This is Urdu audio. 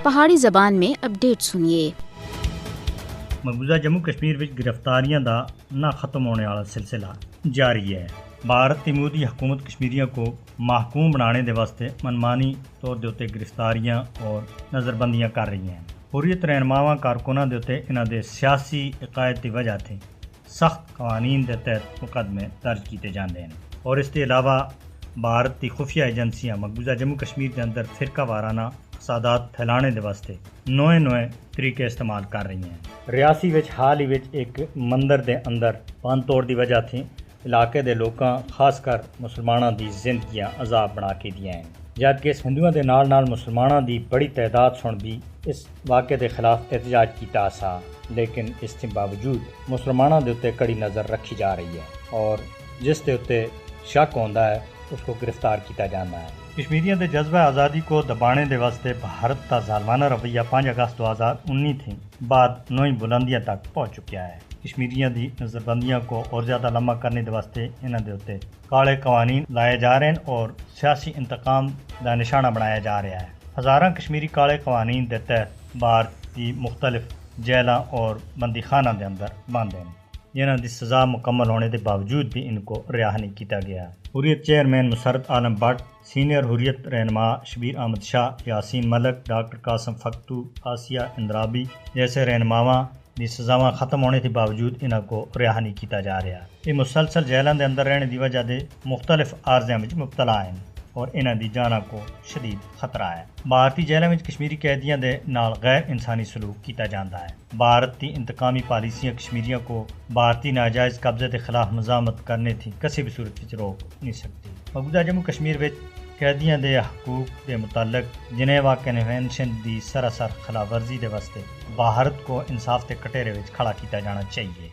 پہاڑی زبان میں اپڈیٹ سنیے۔ مقبوضہ جموں کشمیر وچ گرفتاریاں دا نہ ختم ہونے والا سلسلہ جاری ہے۔ بھارت کی مودی حکومت کشمیریوں کو محکوم بنانے دے واسطے منمانی طور دے اتے گرفتاریاں اور نظر بندیاں کر رہی ہیں۔ حریت رہنماواں کارکناں دے اتے انہاں دے سیاسی عقائد دی وجہ تھی سخت قوانین دے تحت مقدمے درج کیتے جاندے ہیں، اور اس کے علاوہ بھارت کی خفیہ ایجنسیاں مقبوضہ جموں کشمیر کے اندر فرقہ وارانہ فسادات پھیلانے دے واسطے نوے طریقے استعمال کر رہی ہیں۔ ریاسی وچ حال ہی وچ ایک مندر دے اندر پن توڑ دی وجہ تھی علاقے دے لوکاں خاص کر مسلماناں دی زندگیاں عذاب بنا کے دیا ہیں، جبکہ اس ہندوؤں دے نال مسلماناں دی بڑی تعداد سن بھی اس واقعے دے خلاف احتجاج کیتا سا، لیکن اس کے باوجود مسلماناں دے اتے کڑی نظر رکھی جا رہی ہے اور جس دے اتے شک ہوندا ہے اس کو گرفتار کیتا جانا ہے۔ کشمیریوں دے جذبہ آزادی کو دبانے دے واسطے بھارت کا ظالمانہ رویہ 5 اگست 2019 تھی بعد نئی بلندیاں تک پہنچ چکیا ہے۔ کشمیریوں دی نظر بندیاں کو اور زیادہ لمبا کرنے دے واسطے انہاں دے اوتے کالے قوانین لائے جا رہے ہیں اور سیاسی انتقام دا نشانہ بنایا جا رہا ہے۔ ہزاراں کشمیری کالے قوانین دے تحت بھارت کی مختلف جیلاں اور بندی خانہ دے اندر بند ہیں، جنہاں دی سزا مکمل ہونے دے باوجود بھی ان کو رہا نہیں کیتا گیا۔ حریت چیئرمین مسرت عالم بٹ، سینئر حریت رہنما شبیر احمد شاہ، یاسین ملک، ڈاکٹر قاسم فختو، آسیہ اندرابی جیسے رہنماواں دی سزاواں ختم ہونے کے باوجود انہاں کو رہا نہیں کیتا جا رہا۔ یہ مسلسل جیلاں دے اندر رہنے دی وجہ دے مختلف عارضیاں وچ مبتلا ہیں اور انہاں دی جاناں کو شدید خطرہ ہے۔ بھارتی جیلاں وچ کشمیری قیدیاں دے نال غیر انسانی سلوک کیتا جاندا ہے۔ بھارت کی انتقامی پالیسیاں کشمیریوں کو بھارتی ناجائز قبضے کے خلاف مزاحمت کرنے تھی کسی بھی صورت وچ روک نہیں سکتی۔ مقبوضہ جموں کشمیر وچ قیدیاں دے حقوق دے متعلق جنیوا کنونشن دی سراسر خلاف ورزی دے واسطے بھارت کو انصاف کے کٹہرے وچ کھڑا کیتا جانا چاہیے۔